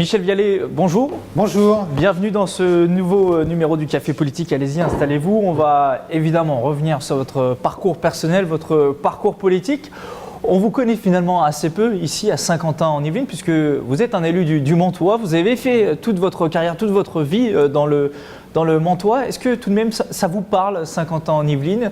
Michel Vialet, bonjour. Bonjour. Bienvenue dans ce nouveau numéro du Café Politique. Allez-y, installez-vous. On va évidemment revenir sur votre parcours personnel, votre parcours politique. On vous connaît finalement assez peu ici à Saint-Quentin-en-Yvelines puisque vous êtes un élu du Mantois. Vous avez fait toute votre carrière, toute votre vie dans le Mantois. Est-ce que tout de même ça vous parle, Saint-Quentin-en-Yvelines ?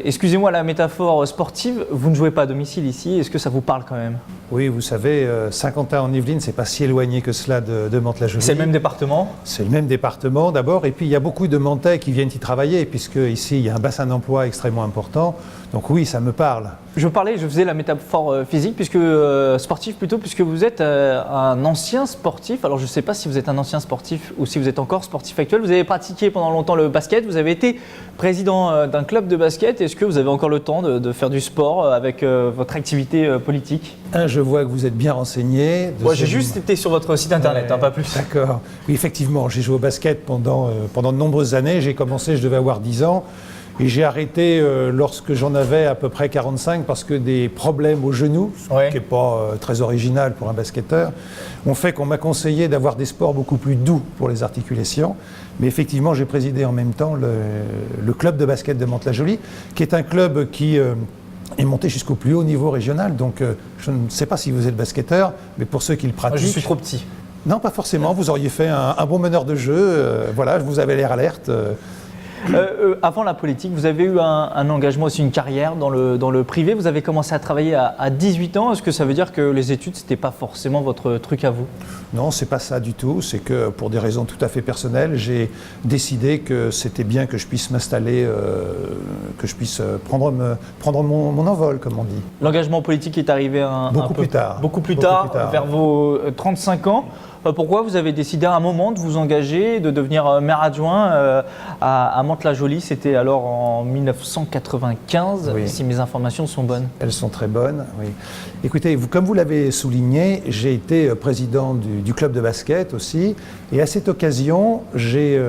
Excusez-moi la métaphore sportive, vous ne jouez pas à domicile ici. Est-ce que ça vous parle quand même ? Oui, vous savez, Saint-Quentin-en-Yvelines, c'est pas si éloigné que cela de Mantes-la-Jolie. C'est le même département ? C'est le même département d'abord, et puis il y a beaucoup de Mantais qui viennent y travailler, puisque ici il y a un bassin d'emploi extrêmement important. Donc oui, ça me parle. Je faisais la métaphore physique, sportif plutôt, puisque vous êtes un ancien sportif. Alors je ne sais pas si vous êtes un ancien sportif ou si vous êtes encore sportif actuel. Vous avez pratiqué pendant longtemps le basket, vous avez été président d'un club de basket. Est-ce que vous avez encore le temps de faire du sport avec votre activité politique ? Je vois que vous êtes bien renseigné. Moi, j'ai juste été sur votre site internet, pas plus. D'accord. Oui, effectivement, j'ai joué au basket pendant de nombreuses années. J'ai commencé, je devais avoir 10 ans. Et j'ai arrêté lorsque j'en avais à peu près 45 parce que des problèmes au genou, ce qui n'est pas très original pour un basketteur, ont fait qu'on m'a conseillé d'avoir des sports beaucoup plus doux pour les articulations. Mais effectivement, j'ai présidé en même temps le club de basket de Mantes-la-Jolie, qui est un club qui est monté jusqu'au plus haut niveau régional. Donc je ne sais pas si vous êtes basketteur, mais pour ceux qui le pratiquent... Moi, je suis trop petit. Non, pas forcément. Vous auriez fait un bon meneur de jeu. Voilà, vous avez l'air alerte. Avant la politique, vous avez eu un engagement, aussi une carrière dans le privé. Vous avez commencé à travailler à 18 ans. Est-ce que ça veut dire que les études, ce n'était pas forcément votre truc à vous ? Non, ce n'est pas ça du tout. C'est que pour des raisons tout à fait personnelles, j'ai décidé que c'était bien que je puisse m'installer, que je puisse prendre mon envol, comme on dit. L'engagement politique est arrivé beaucoup plus tard, vers vos 35 ans. Pourquoi vous avez décidé à un moment de vous engager, de devenir maire adjoint à Mantes-la-Jolie? C'était alors en 1995, si mes informations sont bonnes. Elles sont très bonnes, oui. Écoutez, comme vous l'avez souligné, j'ai été président du club de basket aussi. Et à cette occasion, j'ai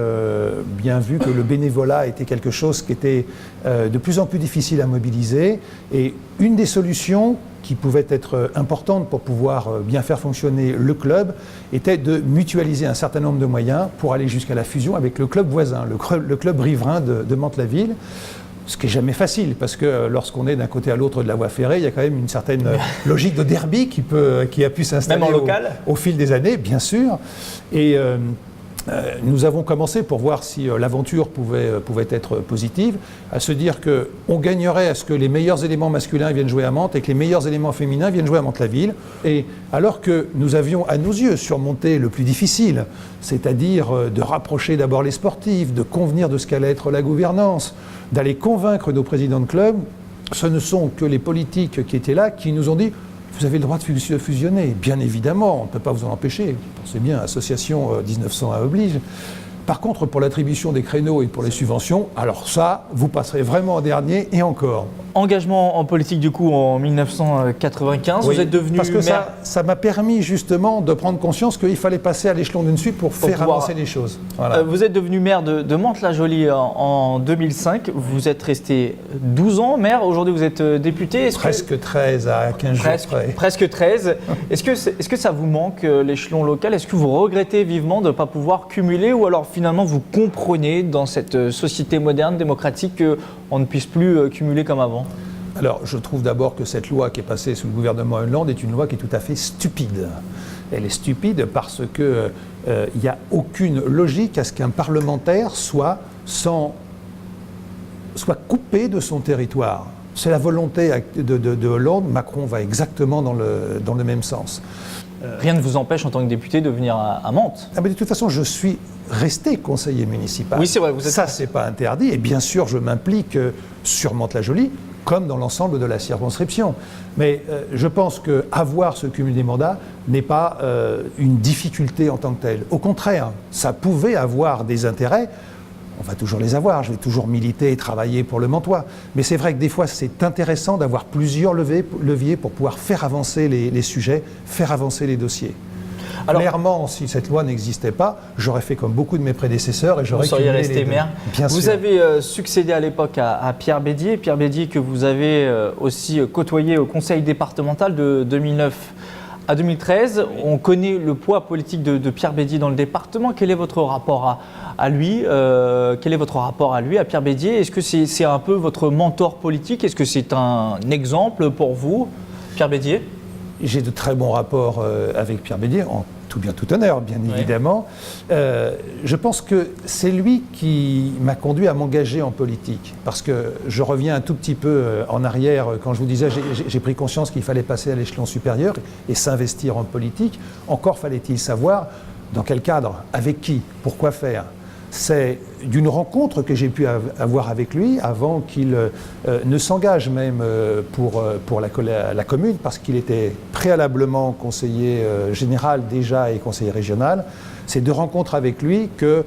bien vu que le bénévolat était quelque chose qui était de plus en plus difficile à mobiliser. Et une des solutions qui pouvait être importante pour pouvoir bien faire fonctionner le club était de mutualiser un certain nombre de moyens pour aller jusqu'à la fusion avec le club voisin, le club riverain de Mantes-la-Ville. Ce qui n'est jamais facile, parce que lorsqu'on est d'un côté à l'autre de la voie ferrée, il y a quand même une certaine logique de derby qui a pu s'installer au fil des années, bien sûr. Et nous avons commencé, pour voir si l'aventure pouvait être positive, à se dire qu'on gagnerait à ce que les meilleurs éléments masculins viennent jouer à Mantes et que les meilleurs éléments féminins viennent jouer à Mantes-la-Ville. Et alors que nous avions à nos yeux surmonté le plus difficile, c'est-à-dire de rapprocher d'abord les sportifs, de convenir de ce qu'allait être la gouvernance, d'aller convaincre nos présidents de club, ce ne sont que les politiques qui étaient là qui nous ont dit: vous avez le droit de fusionner, bien évidemment, on ne peut pas vous en empêcher. Pensez bien, association 1901 oblige. Par contre, pour l'attribution des créneaux et pour les subventions, alors ça, vous passerez vraiment en dernier et encore. Engagement en politique du coup en 1995, vous êtes devenu parce que maire. Ça m'a permis justement de prendre conscience qu'il fallait passer à l'échelon d'une suite pour faire avancer les choses. Voilà. Vous êtes devenu maire de Mantes-la-Jolie en 2005, vous êtes resté 12 ans maire, aujourd'hui vous êtes député. Presque 13 à 15 jours près. Presque 13. Est-ce que ça vous manque l'échelon local? Est-ce que vous regrettez vivement de ne pas pouvoir cumuler, ou alors finalement vous comprenez dans cette société moderne, démocratique, qu'on ne puisse plus cumuler comme avant? Alors, je trouve d'abord que cette loi qui est passée sous le gouvernement Hollande est une loi qui est tout à fait stupide. Elle est stupide parce qu'il n'y a aucune logique à ce qu'un parlementaire soit coupé de son territoire. C'est la volonté de Hollande. Macron va exactement dans le même sens. Rien ne vous empêche en tant que député de venir à Mantes? Mais de toute façon, je suis resté conseiller municipal. Oui, c'est vrai. Ça, c'est pas interdit. Et bien sûr, je m'implique sur Mantes-la-Jolie, comme dans l'ensemble de la circonscription. Mais je pense qu'avoir ce cumul des mandats n'est pas une difficulté en tant que telle. Au contraire, ça pouvait avoir des intérêts. On va toujours les avoir, je vais toujours militer et travailler pour le Mantois. Mais c'est vrai que des fois, c'est intéressant d'avoir plusieurs leviers pour pouvoir faire avancer les sujets, faire avancer les dossiers. Alors, clairement, si cette loi n'existait pas, j'aurais fait comme beaucoup de mes prédécesseurs et j'aurais cumulé les deux. Vous seriez resté maire. Bien sûr. Vous avez succédé à l'époque à Pierre Bédier. Pierre Bédier que vous avez aussi côtoyé au conseil départemental de 2009 à 2013. On connaît le poids politique de Pierre Bédier dans le département. Quel est votre rapport à lui Quel est votre rapport à lui, à Pierre Bédier? Est-ce que c'est un peu votre mentor politique? Est-ce que c'est un exemple pour vous, Pierre Bédier? J'ai de très bons rapports avec Pierre Bédier, en tout bien tout honneur, bien évidemment. Je pense que c'est lui qui m'a conduit à m'engager en politique. Parce que je reviens un tout petit peu en arrière, quand je vous disais, j'ai pris conscience qu'il fallait passer à l'échelon supérieur et s'investir en politique. Encore fallait-il savoir dans quel cadre, avec qui, pourquoi faire. C'est d'une rencontre que j'ai pu avoir avec lui avant qu'il ne s'engage même pour la commune, parce qu'il était préalablement conseiller général déjà et conseiller régional. C'est de rencontres avec lui que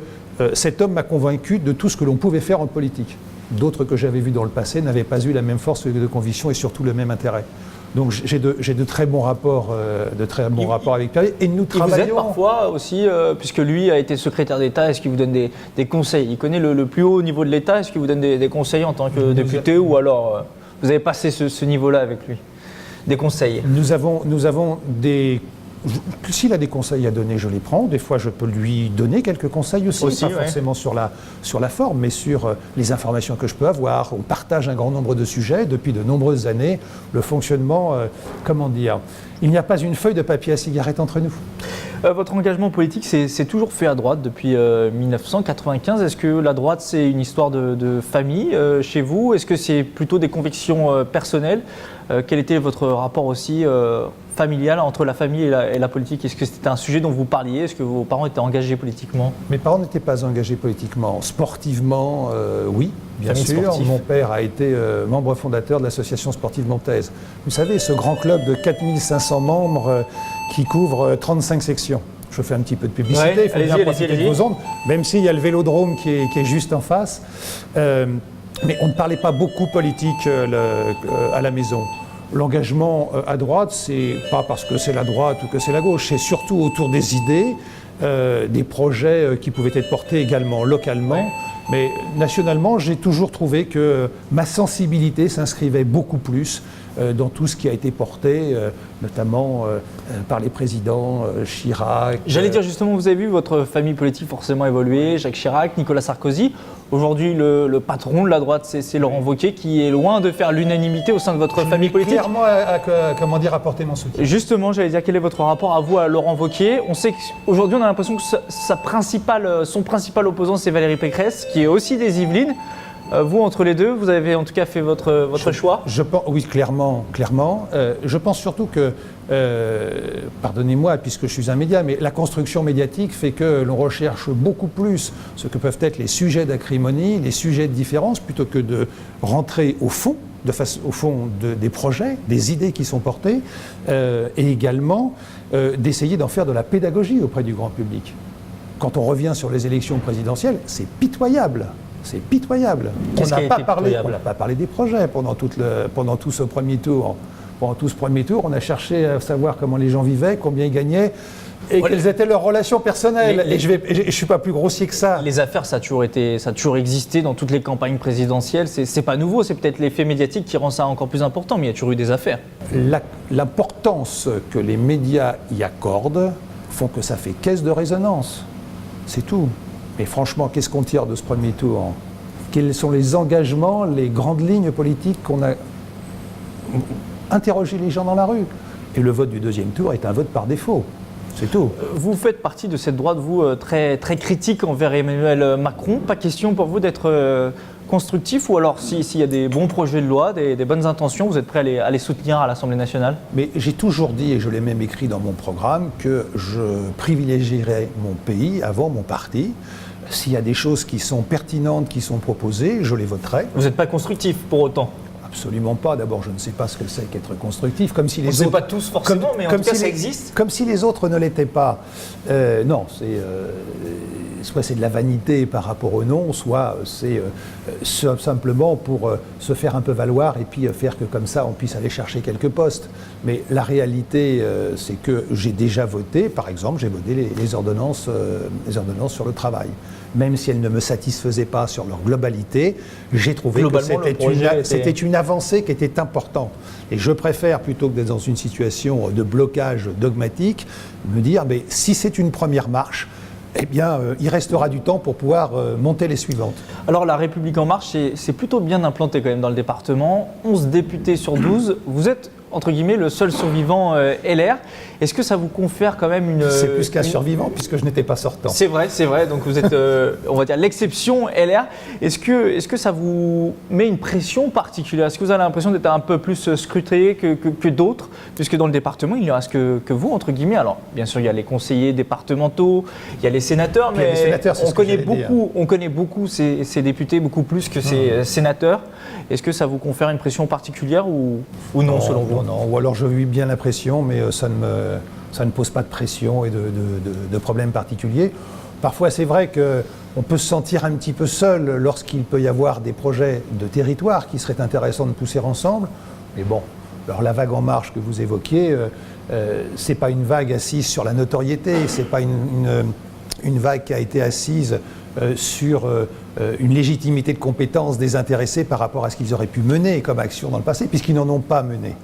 cet homme m'a convaincu de tout ce que l'on pouvait faire en politique. D'autres que j'avais vus dans le passé n'avaient pas eu la même force de conviction et surtout le même intérêt. Donc j'ai de très bons rapports, avec Pierre et nous travaillons. Vous êtes parfois aussi, puisque lui a été secrétaire d'État, est-ce qu'il vous donne des conseils? Il connaît le plus haut niveau de l'État, est-ce qu'il vous donne des conseils en tant que député ou alors vous avez passé ce niveau-là avec lui? Des conseils? Nous avons des... S'il a des conseils à donner, je les prends. Des fois, je peux lui donner quelques conseils aussi pas forcément sur la forme, mais sur les informations que je peux avoir. On partage un grand nombre de sujets depuis de nombreuses années. Le fonctionnement, il n'y a pas une feuille de papier à cigarette entre nous. Votre engagement politique, c'est toujours fait à droite depuis 1995. Est-ce que la droite, c'est une histoire de famille chez vous? Est-ce que c'est plutôt des convictions personnelles? Quel était votre rapport aussi familial entre la famille et la politique? Est-ce que c'était un sujet dont vous parliez? Est-ce que vos parents étaient engagés politiquement? Mes parents n'étaient pas engagés politiquement. Sportivement, oui, bien sûr. Sportif. Mon père a été membre fondateur de l'association sportive nantaise. Vous savez, ce grand club de 4500 membres qui couvre 35 sections. Je fais un petit peu de publicité, il faut bien profiter de vos ondes, même s'il y a le vélodrome qui est juste en face. Mais on ne parlait pas beaucoup politique à la maison. L'engagement à droite, c'est pas parce que c'est la droite ou que c'est la gauche, c'est surtout autour des idées, des projets qui pouvaient être portés également localement. Ouais. Mais nationalement, j'ai toujours trouvé que ma sensibilité s'inscrivait beaucoup plus dans tout ce qui a été porté, notamment par les présidents Chirac. J'allais dire justement, vous avez vu votre famille politique forcément évoluer, Jacques Chirac, Nicolas Sarkozy. Aujourd'hui, le patron de la droite, c'est Laurent Wauquiez, qui est loin de faire l'unanimité au sein de votre famille politique. Clairement, apporter mon soutien. Justement, j'allais dire, quel est votre rapport à vous, à Laurent Wauquiez? On sait qu'aujourd'hui, on a l'impression que son principal opposant, c'est Valérie Pécresse, qui est aussi des Yvelines. Vous, entre les deux, vous avez en tout cas fait votre choix? Oui, clairement. Je pense surtout que, pardonnez-moi puisque je suis un média, mais la construction médiatique fait que l'on recherche beaucoup plus ce que peuvent être les sujets d'acrimonie, les sujets de différence, plutôt que de rentrer au fond, des projets, des idées qui sont portées, et également d'essayer d'en faire de la pédagogie auprès du grand public. Quand on revient sur les élections présidentielles, c'est pitoyable. C'est pitoyable. On n'a pas parlé des projets pendant tout ce premier tour. Pendant tout ce premier tour, on a cherché à savoir comment les gens vivaient, combien ils gagnaient et quelles étaient leurs relations personnelles. Et je ne suis pas plus grossier que ça. Les affaires, ça a toujours existé dans toutes les campagnes présidentielles. C'est pas nouveau, c'est peut-être l'effet médiatique qui rend ça encore plus important, mais il y a toujours eu des affaires. L'importance que les médias y accordent font que ça fait caisse de résonance. C'est tout. Mais franchement, qu'est-ce qu'on tire de ce premier tour? Quels sont les engagements, les grandes lignes politiques qu'on a interrogé les gens dans la rue? Et le vote du deuxième tour est un vote par défaut. C'est tout. Vous faites partie de cette droite, vous, très, très critique envers Emmanuel Macron. Pas question pour vous d'être constructif, ou alors s'il y a des bons projets de loi, des bonnes intentions, vous êtes prêt à les soutenir à l'Assemblée nationale? Mais j'ai toujours dit, et je l'ai même écrit dans mon programme, que je privilégierais mon pays avant mon parti. S'il y a des choses qui sont pertinentes, qui sont proposées, je les voterai. Vous n'êtes pas constructif pour autant? Absolument pas. D'abord, je ne sais pas ce que c'est qu'être constructif. Comme si les autres, on ne sait pas tous forcément, mais en tout cas, ça existe. Comme si les autres ne l'étaient pas. Non, soit c'est de la vanité par rapport au non, soit c'est simplement pour se faire un peu valoir et puis faire que comme ça, on puisse aller chercher quelques postes. Mais la réalité, c'est que j'ai déjà voté, par exemple, j'ai voté les ordonnances sur le travail. Même si elles ne me satisfaisaient pas sur leur globalité, j'ai trouvé que c'était une avancé qui était important. Et je préfère, plutôt que d'être dans une situation de blocage dogmatique, me dire, mais si c'est une première marche, eh bien, il restera du temps pour pouvoir monter les suivantes. Alors, La République En Marche, c'est plutôt bien implanté quand même dans le département. 11 députés sur 12. Vous êtes, entre guillemets, le seul survivant LR. Est-ce que ça vous confère quand même une... C'est plus qu'un survivant, puisque je n'étais pas sortant. C'est vrai. Donc vous êtes, on va dire, l'exception LR. Est-ce que ça vous met une pression particulière? Est-ce que vous avez l'impression d'être un peu plus scruté que d'autres? Puisque dans le département, il n'y reste que vous, entre guillemets. Alors, bien sûr, il y a les conseillers départementaux, il y a les sénateurs, mais les sénateurs, on connaît beaucoup ces députés, beaucoup plus que ces sénateurs. Est-ce que ça vous confère une pression particulière ou non, selon vous? Non, ou alors je vis bien la pression, mais ça ne pose pas de pression et de problèmes particuliers. Parfois, c'est vrai qu'on peut se sentir un petit peu seul lorsqu'il peut y avoir des projets de territoire qui seraient intéressants de pousser ensemble. Mais bon, alors la vague En Marche que vous évoquiez, c'est pas une vague assise sur la notoriété, c'est pas une vague qui a été assise sur une légitimité de compétence des intéressés par rapport à ce qu'ils auraient pu mener comme action dans le passé, puisqu'ils n'en ont pas mené.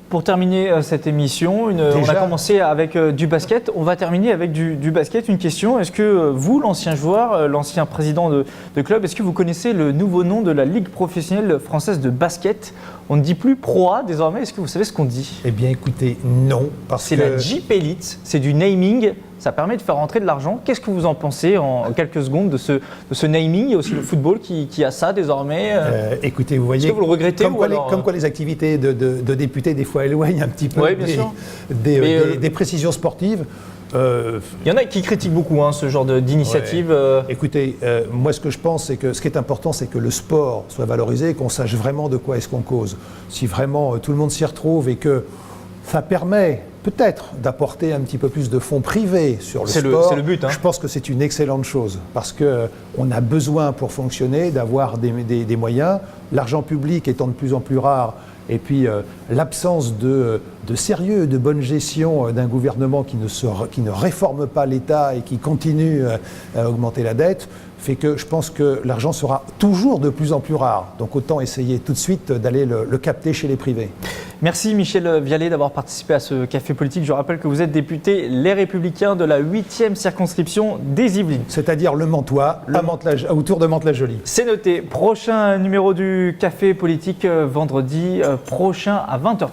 Pour terminer cette émission, on a commencé avec du basket, on va terminer avec du basket. Une question, est-ce que vous, l'ancien joueur, l'ancien président de club, est-ce que vous connaissez le nouveau nom de la Ligue professionnelle française de basket? On ne dit plus Pro A désormais, est-ce que vous savez ce qu'on dit? Eh bien écoutez, non, parce que... C'est la JP Elite, c'est du naming, ça permet de faire rentrer de l'argent. Qu'est-ce que vous en pensez en quelques secondes de ce naming? Il y a aussi le football qui a ça désormais. Écoutez, vous voyez, est-ce que vous le regrettez comme quoi les activités de députés des fois éloignent un petit peu des précisions sportives. Il y en a qui critiquent beaucoup ce genre d'initiative. Écoutez, moi ce que je pense, c'est que ce qui est important, c'est que le sport soit valorisé et qu'on sache vraiment de quoi est-ce qu'on cause. Si vraiment tout le monde s'y retrouve et que ça permet peut-être d'apporter un petit peu plus de fonds privés sur le sport, c'est le but. Je pense que c'est une excellente chose parce qu'on a besoin pour fonctionner d'avoir des moyens. L'argent public étant de plus en plus rare, et puis l'absence de sérieux, de bonne gestion d'un gouvernement qui ne réforme pas l'État et qui continue à augmenter la dette, fait que je pense que l'argent sera toujours de plus en plus rare. Donc autant essayer tout de suite d'aller le capter chez les privés. Merci Michel Vialet d'avoir participé à ce Café Politique. Je rappelle que vous êtes député Les Républicains de la 8e circonscription des Yvelines. C'est-à-dire le Mantois, autour de Mantes-la-Jolie. C'est noté. Prochain numéro du Café Politique vendredi prochain à 20h30.